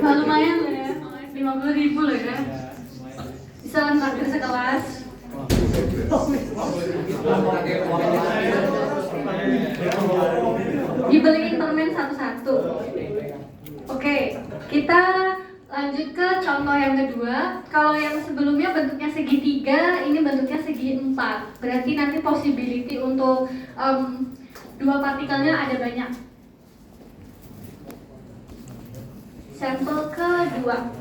Wah, lumayan loh ya, 50.000 loh ya. Bisa naktir sekelas. Dibeliin permen satu-satu. Oke, kita lanjut ke contoh yang kedua. Kalau yang sebelumnya bentuknya segitiga, ini bentuknya segi 4. Berarti nanti possibility untuk dua partikelnya ada banyak. Sampel kedua.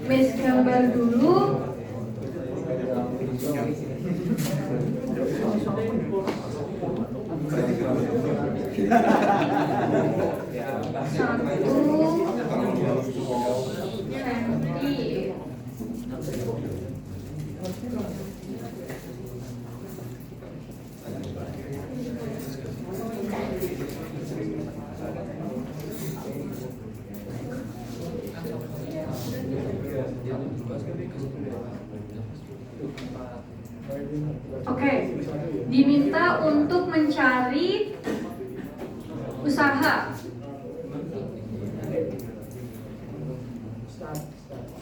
Miss gambar dulu. Oke, diminta untuk mencari usaha.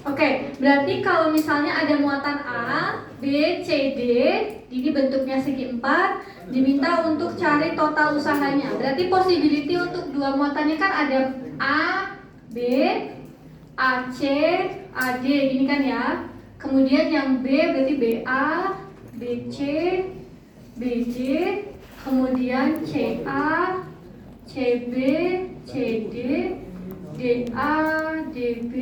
Oke, berarti kalau misalnya ada muatan A, B, C, D, ini bentuknya segi 4, diminta untuk cari total usahanya. Berarti possibility untuk dua muatannya kan ada A, B, AC, AD, gini kan ya. Kemudian yang B berarti BA, BC, BD, kemudian CA, CB, CD, DA, DB,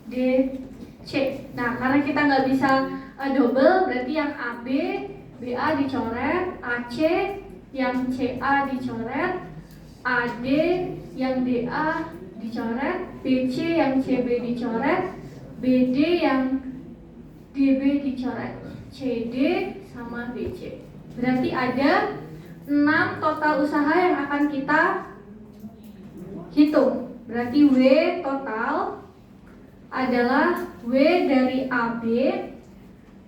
DC. Nah, karena kita nggak bisa double, berarti yang AB, BA dicoret, AC, yang CA dicoret, AD, yang DA dicoret, BC, yang CB dicoret, BD, yang DB dicoret, CD sama BC. Berarti ada 6 total usaha yang akan kita hitung. Berarti W total adalah W dari AB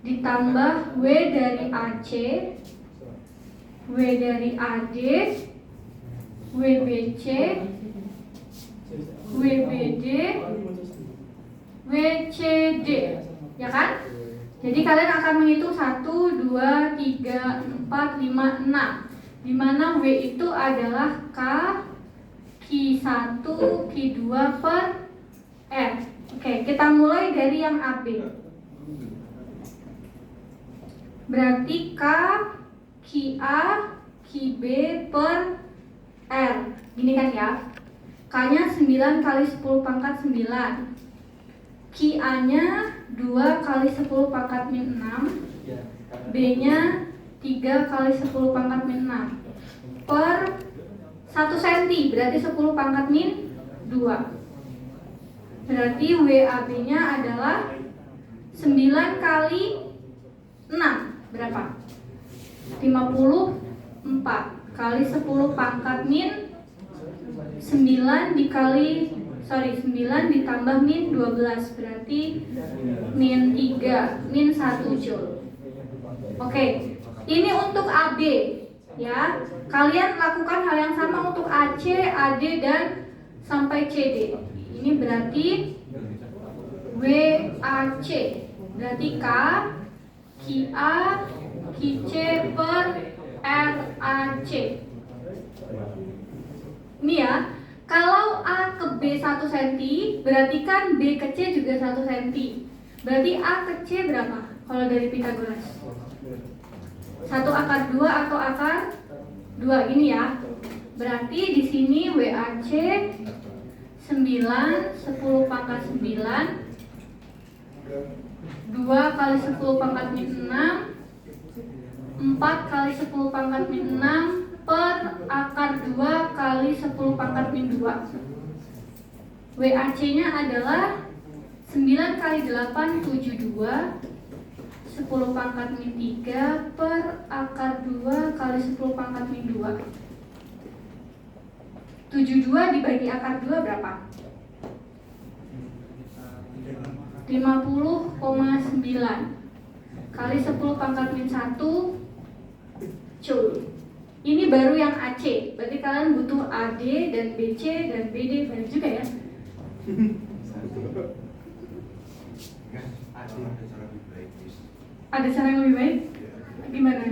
ditambah W dari AC, W dari AD, WBC, WBD, WCD, ya kan? Jadi kalian akan menghitung 1, 2, 3, 4, 5, 6, di mana W itu adalah K, Q1, Q2 per R. Oke, kita mulai dari yang AB. Berarti K, QA, QB per R. Gini kan ya. K-nya 9 kali 10 pangkat 9. QA-nya 2 kali 10 pangkat min 6. B-nya 3 kali 10 pangkat min 6 per 1 cm, berarti 10 pangkat min 2. Berarti WAB-nya adalah 9 kali 6 berapa? 54 kali 10 pangkat min 9 ditambah min 12, berarti min 3, min 1 joule. Oke, ini untuk AB ya. Kalian lakukan hal yang sama untuk AC, AD, dan sampai CD. Ini berarti WAC, berarti K, QA, QC per RAC. Ini ya. Kalau A ke B 1 cm, berarti kan B ke C juga 1 cm. Berarti A ke C berapa? Kalau dari Pythagoras 1 akar 2 atau akar 2, ini ya. Berarti di sini WAC 9, 10 pangkat 9, 2 kali 10 pangkat min 6, 4 kali 10 pangkat min 6 per akar 2 kali 10 pangkat min 2. WAC-nya adalah 9 kali 8, 72, 10 pangkat min 3 per akar 2 kali 10 pangkat min 2. 72 dibagi akar 2 berapa? 50,9 kali 10 pangkat min 1 joule. Ini baru yang AC. Berarti kalian butuh AD dan BC dan BD. Banyak juga ya. Ada cara yang lebih baik? Gimana?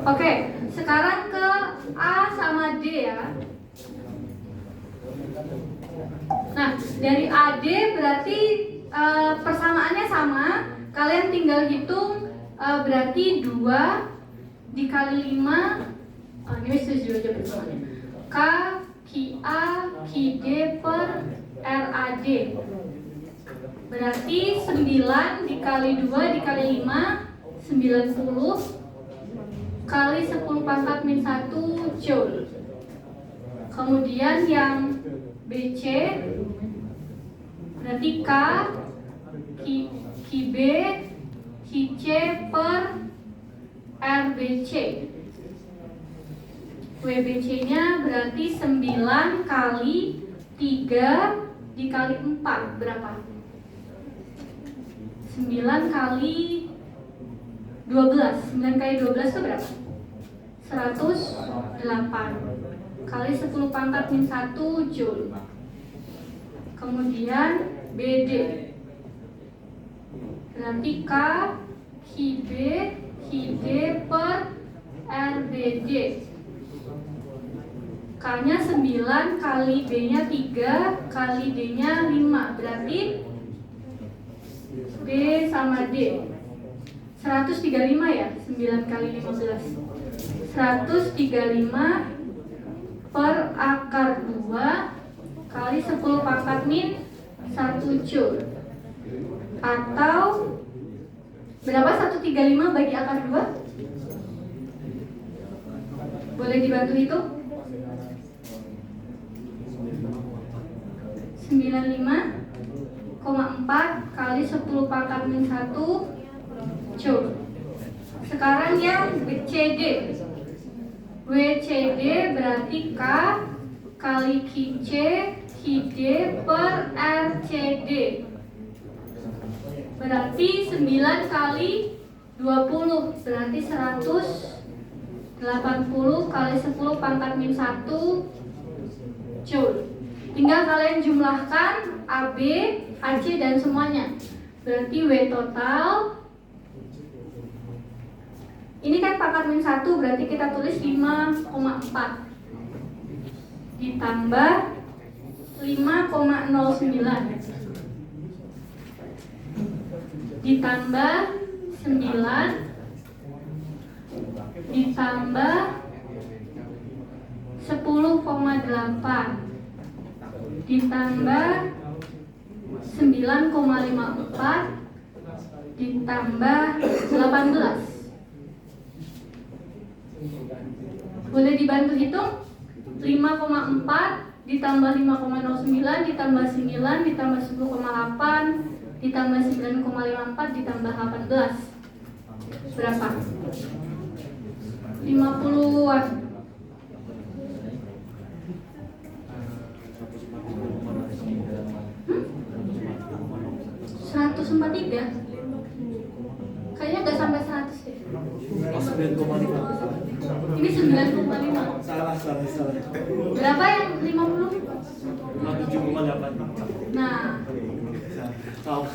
Oke, sekarang ke A sama D ya. Nah, dari AD berarti persamaannya sama. Kalian tinggal hitung berarti 2 dikali 5. Ini setuju aja persamaannya. K, QA, QD per RAD. Berarti 9 dikali 2 dikali 5, 90 kali 10 pangkat min 1 joule. Kemudian yang BC berarti K, QB, QC per RBC. WBC-nya berarti 9 kali 3 dikali 4 berapa? 9 kali 12. 9 kali 12 itu berapa? 108 kali 10 pangkat min 1 joule. Kemudian BD berarti K, QB, QD per RBD. K-nya 9 kali B-nya 3 kali D-nya 5. Berarti B sama D 135 ya, 9 kali 15 135 per akar 2 kali 10 pangkat min 1 joule. Atau berapa 135 bagi akar 2? Boleh dibantu hitung? 95,4 kali 10 pangkat min 1 joule. Sekarang yang WCD. WCD berarti K kali QC QD per RCD. Berarti 9 kali 20 berarti 180 kali 10 pangkat min 1 joule. Tinggal kalian jumlahkan AB, AC dan semuanya. Berarti W total ini kan pangkat min 1 berarti kita tulis 5,4 ditambah 5,09 ditambah 9 ditambah 10,8 ditambah 9,54 ditambah 18. Boleh dibantu hitung? 5,4 ditambah 5,09 ditambah 9 ditambah 10,8 ditambah 9,54 ditambah 18. Berapa? 50-an. 143? Kayaknya nggak sampai 100 deh. 9,5. Ini 9,5. Salah. Berapa yang 50? 57,8. Nah, Tahu.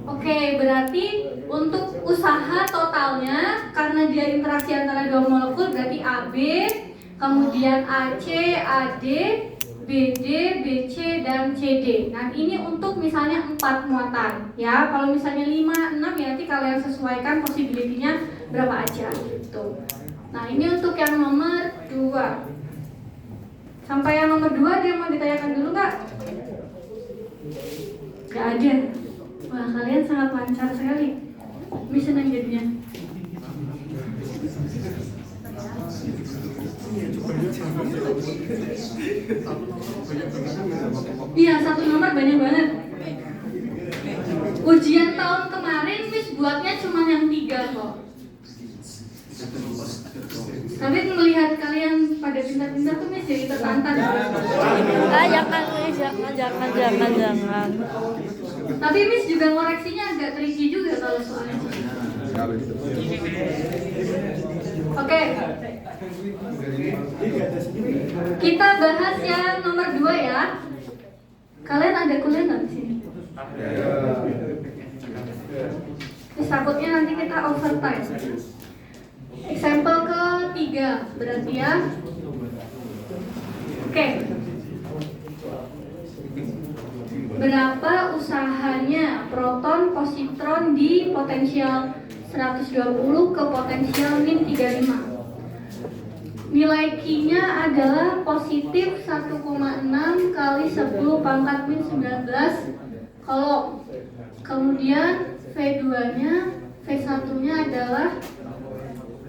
oke, berarti untuk usaha totalnya karena dia interaksi antara dua molekul berarti AB, kemudian AC, AD, BD, BC, dan CD. Nah, ini untuk misalnya 4 muatan ya. Kalau misalnya 5, 6 ya nanti kalian sesuaikan possibility-nya berapa aja gitu. Nah, ini untuk yang nomor 2. Sampai yang nomor 2 ada yang mau ditanyakan dulu nggak? Nggak ada. Wah, kalian sangat lancar sekali. Miss senang jadinya. Iya, 1 nomor banyak banget. Ujian tahun kemarin Miss buatnya cuma yang 3 kok. Tapi melihat kalian pada pintar-pintar tuh Miss jadi tertantang. Jangan. Tapi Miss juga ngoreksinya agak tricky juga kalau soalnya. Oke. Kita bahas yang nomor 2 ya. Kalian ada kuliah nggak di sini? Terus takutnya nanti kita overtime. Example ke-3 berarti ya. Oke. Berapa usahanya proton positron di potensial 120 ke potensial min 35? Nilai Q-nya adalah positif 1,6 kali 10 pangkat min 19 kolom. Kemudian V2-nya, V1-nya adalah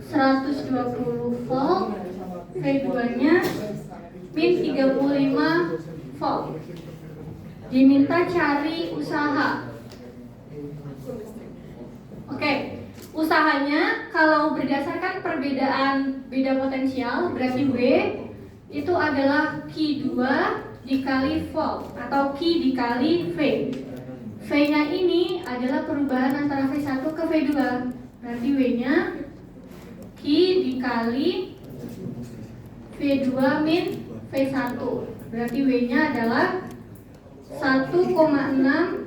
120 volt, V2-nya min 35 volt. Diminta cari usaha. Oke, usahanya kalau berdasarkan perbedaan beda potensial berarti W itu adalah Q2 dikali volt atau Q dikali V. V-nya ini adalah perubahan antara V1 ke V2. Berarti W-nya Q dikali V2 min V1. Berarti W-nya adalah 1,6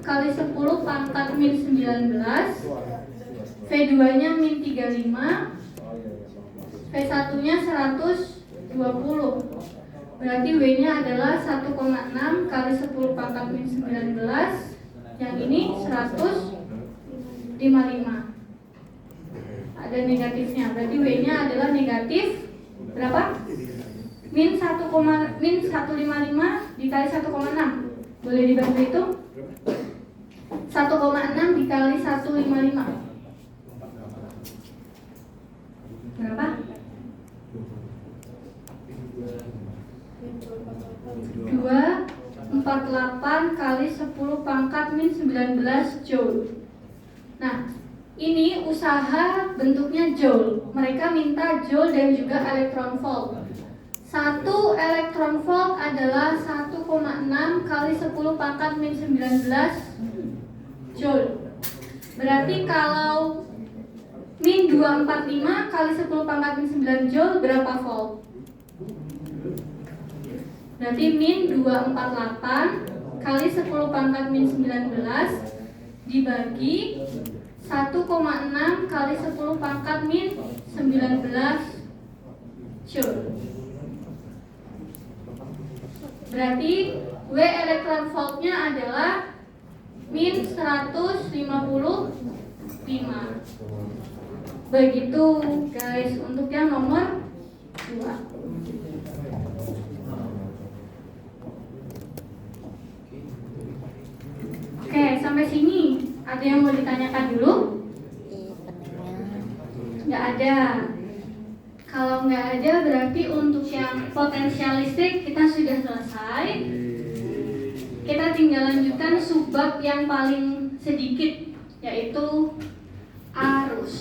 kali 10 pangkat min 19. V2-nya min 35. V1-nya 120. Berarti W-nya adalah 1,6 kali 10 pangkat min 19. Yang ini 155. Ada negatifnya. Berarti W-nya adalah negatif berapa? Min 155 dikali 1,6. Boleh dibantu itu? 1,6 dikali 155. Berapa? 248 kali 10 pangkat min 19 joule. Nah, ini usaha bentuknya joule. Mereka minta joule dan juga elektron volt. 1 elektron volt adalah 1,6 kali 10 pangkat min 19 joule. Berarti kalau min 245 kali 10 pangkat min 9 joule berapa volt? Berarti min 248 kali 10 pangkat min 19 dibagi 1,6 kali 10 pangkat min 19 joule. Berarti W elektron voltnya adalah min 155. Begitu guys untuk yang nomor 2. Oke, sampai sini ada yang mau ditanyakan dulu? Nggak ada. Kalau nggak ada berarti untuk yang potensial listrik kita sudah selesai. Kita tinggal lanjutkan subbab yang paling sedikit, yaitu arus.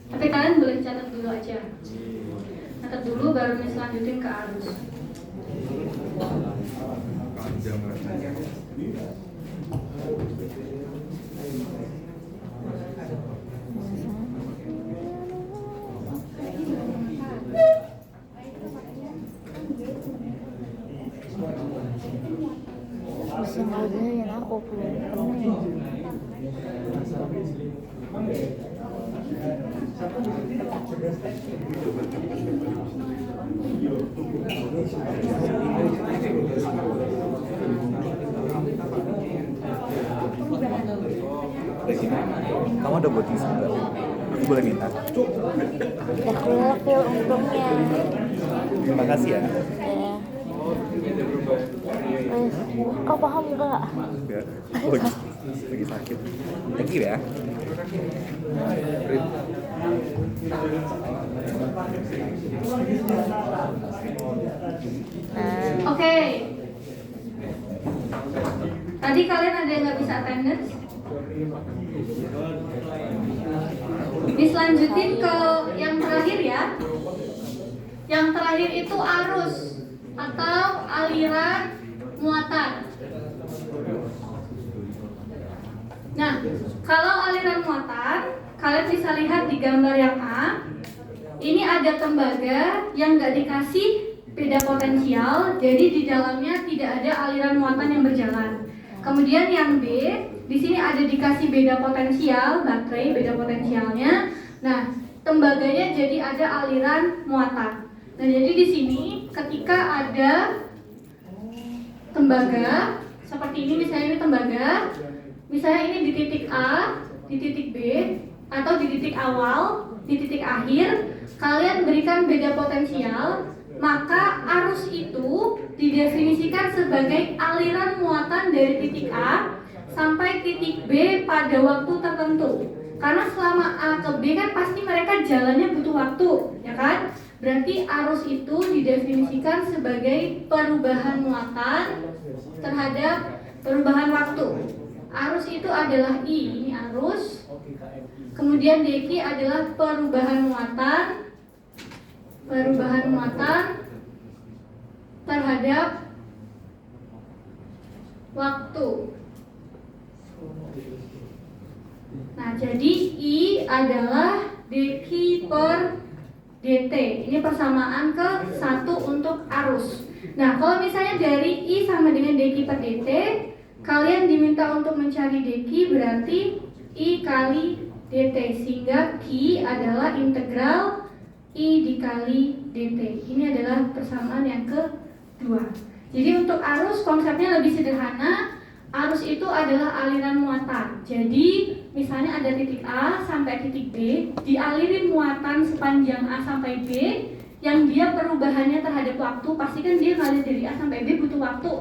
Tapi kalian boleh catat dulu aja. Catat dulu baru nih lanjutin ke arus. Bisa ngajarin aku belum. Kamu ada buat tisu nggak? Aku boleh minta. Ya keluar untungnya. Terima kasih ya. Ya. Kau paham nggak? Enggak. Oh, lagi sakit. Thank you ya. Nah, Oke. Tadi kalian ada yang nggak bisa attendance? Diselanjutin ke yang terakhir ya. Yang terakhir itu arus atau aliran muatan. Nah, kalau aliran muatan, kalian bisa lihat di gambar yang A. Ini ada tembaga yang nggak dikasih beda potensial, jadi di dalamnya tidak ada aliran muatan yang berjalan. Kemudian yang B, di sini ada dikasih beda potensial, baterai beda potensialnya. Nah, tembaganya jadi ada aliran muatan. Nah, jadi di sini ketika ada tembaga seperti ini, misalnya ini tembaga, misalnya ini di titik A, di titik B, atau di titik awal, di titik akhir, kalian berikan beda potensial, maka arus itu didefinisikan sebagai aliran muatan dari titik A sampai titik B pada waktu tertentu. Karena selama A ke B kan pasti mereka jalannya butuh waktu, ya kan? Berarti arus itu didefinisikan sebagai perubahan muatan terhadap perubahan waktu. Arus itu adalah I, ini arus. Kemudian DQ adalah perubahan muatan terhadap waktu. Nah, jadi I adalah DQ per DT. Ini persamaan ke 1 untuk arus. Nah, kalau misalnya dari I sama dengan DQ per DT, kalian diminta untuk mencari DQ, berarti I kali DT, sehingga Q adalah integral I dikali DT. Ini adalah persamaan yang kedua. Jadi untuk arus konsepnya lebih sederhana. Arus itu adalah aliran muatan. Jadi misalnya ada titik A sampai titik B, dialirin muatan sepanjang A sampai B, yang dia perubahannya terhadap waktu, pasti kan dia ngalir dari A sampai B butuh waktu.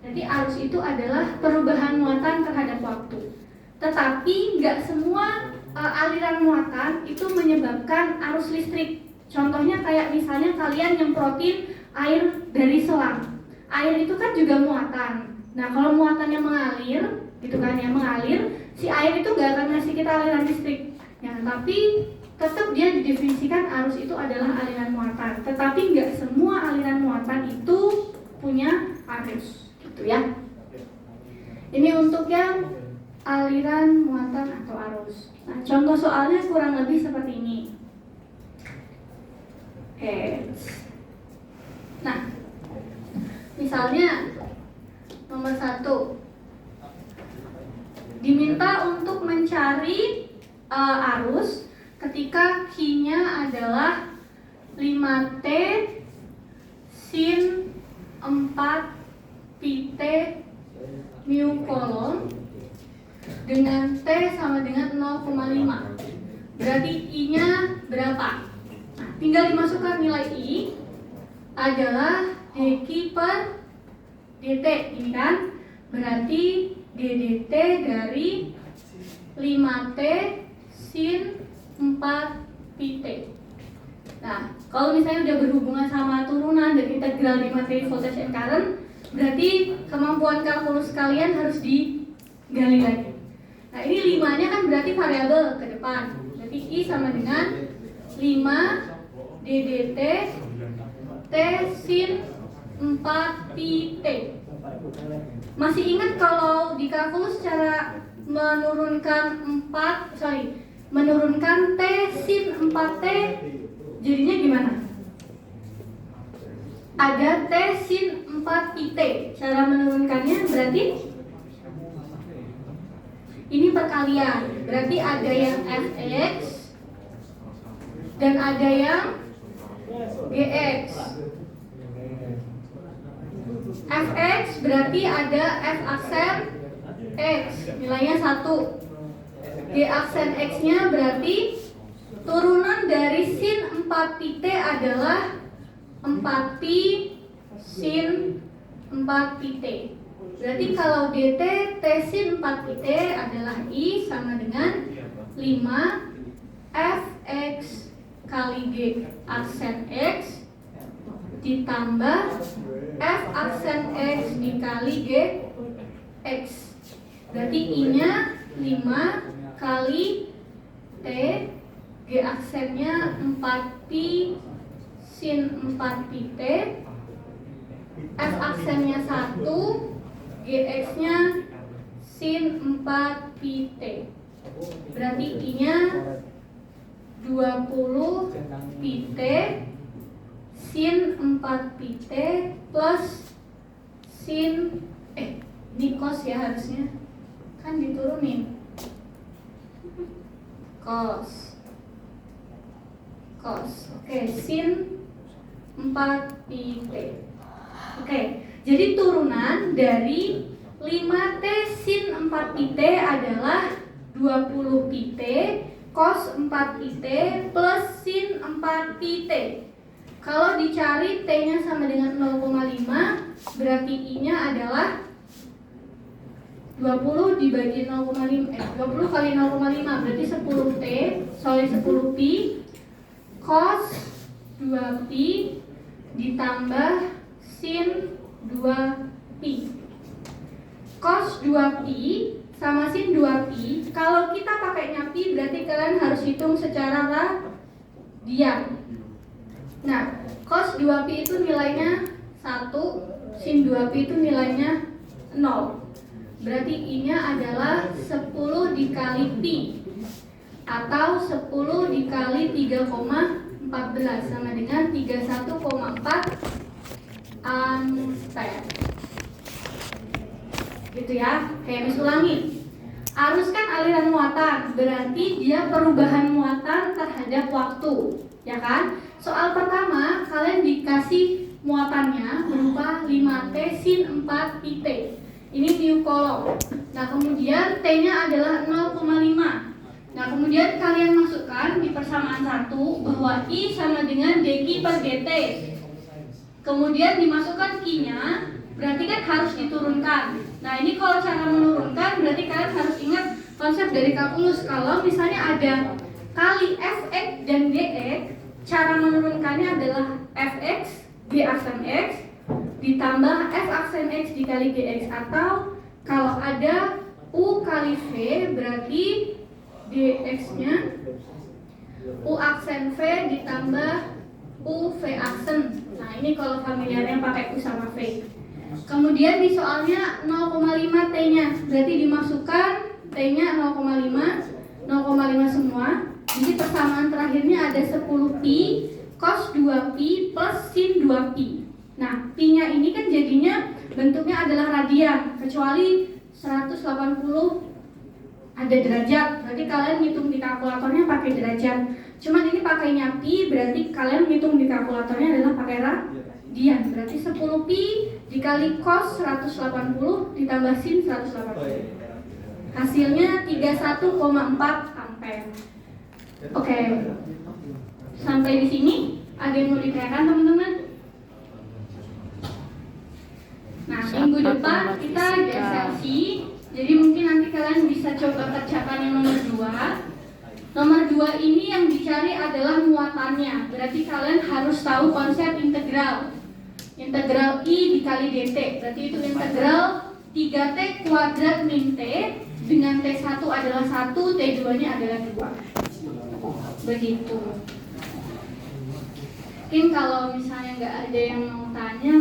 Jadi arus itu adalah perubahan muatan terhadap waktu. Tetapi nggak semua aliran muatan itu menyebabkan arus listrik. Contohnya kayak misalnya kalian nyemprotin air dari selang. Air itu kan juga muatan. Nah, kalau muatannya mengalir, gitu kan ya, mengalir, si air itu gak akan ngasih kita aliran listrik. Ya, tapi tetap dia didefinisikan arus itu adalah aliran muatan. Tetapi nggak semua aliran muatan itu punya arus, gitu ya. Ini untuk yang aliran muatan atau arus. Nah, contoh soalnya kurang lebih seperti ini. Nah, misalnya nomor 1, diminta untuk mencari arus ketika Q-nya adalah 5T sin 4 pt mu kolom dengan T sama dengan 0,5. Berarti I-nya berapa? Nah, tinggal dimasukkan nilai I adalah dq per dt, ini kan? Berarti ddt dari 5T sin 4 pt. Nah, kalau misalnya udah berhubungan sama turunan dan integral di materi voltage and current, berarti kemampuan kalkulus kalian harus digali lagi. Nah, ini 5-nya kan berarti variabel ke depan. Berarti I sama dengan 5 ddt T sin 4 pt. Masih ingat kalau di kalkulus cara menurunkan T sin 4T jadinya gimana? Ada T sin 4 pt. Cara menurunkannya berarti ini perkalian. Berarti ada yang Fx dan ada yang Gx. Fx berarti ada F aksen X, nilainya 1. G aksen X-nya berarti turunan dari sin 4 pt adalah 4pi sin 4 pt. Berarti kalau dt T sin 4pi T adalah I sama dengan 5 fx kali G aksen X ditambah f aksen X dikali G X. Berarti I-nya 5 kali T, G aksennya 4pi sin 4pi T, f aksennya 1, Gx-nya sin 4pi T. Berarti I-nya 20 pi T sin 4pi T plus sin ini cos ya harusnya. Kan diturunin. Cos. Oke, sin 4pi T. Oke, jadi turunan dari 5T sin 4pi T adalah 20 pi T cos 4pi T plus sin 4pi T. Kalau dicari T-nya sama dengan 0,5, berarti I-nya adalah 20 dibagi 0,5 20 kali 0,5 berarti 10T, 10pi cos 2pi ditambah sin 2pi. Cos 2pi sama sin 2pi, kalau kita pakainya pi berarti kalian harus hitung secara radian. Nah, cos 2pi itu nilainya 1, sin 2pi itu nilainya 0. Berarti I-nya adalah 10 dikali pi atau 10 dikali 3,14 sama dengan 31,4 ampere. Gitu ya. Oke, Miss ulangi. Arus kan aliran muatan, berarti dia perubahan muatan terhadap waktu, ya kan? Soal pertama, kalian dikasih muatannya berupa 5T sin 4pi T. Ini mu kolom. Nah, kemudian T-nya adalah 0,5. Nah, kemudian kalian masukkan di persamaan 1 bahwa I sama dengan dq per dt. Kemudian dimasukkan Q-nya, berarti kan harus diturunkan. Nah, ini kalau cara menurunkan berarti kalian harus ingat konsep dari kalkulus. Kalau misalnya ada kali fx dan gx, cara menurunkannya adalah fx, g aksen x ditambah f aksen x dikali gx, atau kalau ada u kali v berarti gx-nya u aksen v ditambah u v aksen. Nah, ini kalau familiarnya pakai u sama v. Kemudian di soalnya 0,5 T-nya, berarti dimasukkan T-nya 0,5 semua. Jadi persamaan terakhirnya ada 10pi cos 2pi plus sin 2pi. Nah, pi-nya ini kan jadinya bentuknya adalah radian, kecuali 180 ada derajat. Berarti kalian ngitung di kalkulatornya pakai derajat. Cuman ini pakainya pi, berarti kalian ngitung di kalkulatornya adalah pakai radian. Berarti 10pi dikali cos 180 ditambah sin 180. Hasilnya 31,4 ampere. Oke. Sampai di sini ada yang mau ditanyakan teman-teman? Nah, minggu depan kita ada SLC. Jadi mungkin nanti kalian bisa coba kerjakan yang nomor 2. Nomor 2 ini yang dicari adalah muatannya. Berarti kalian harus tahu konsep integral. Integral I dikali dt. Berarti itu integral 3t kuadrat min t dengan t1 adalah 1, t2 nya adalah 2. Begitu. Mungkin kalau misalnya nggak ada yang mau tanya,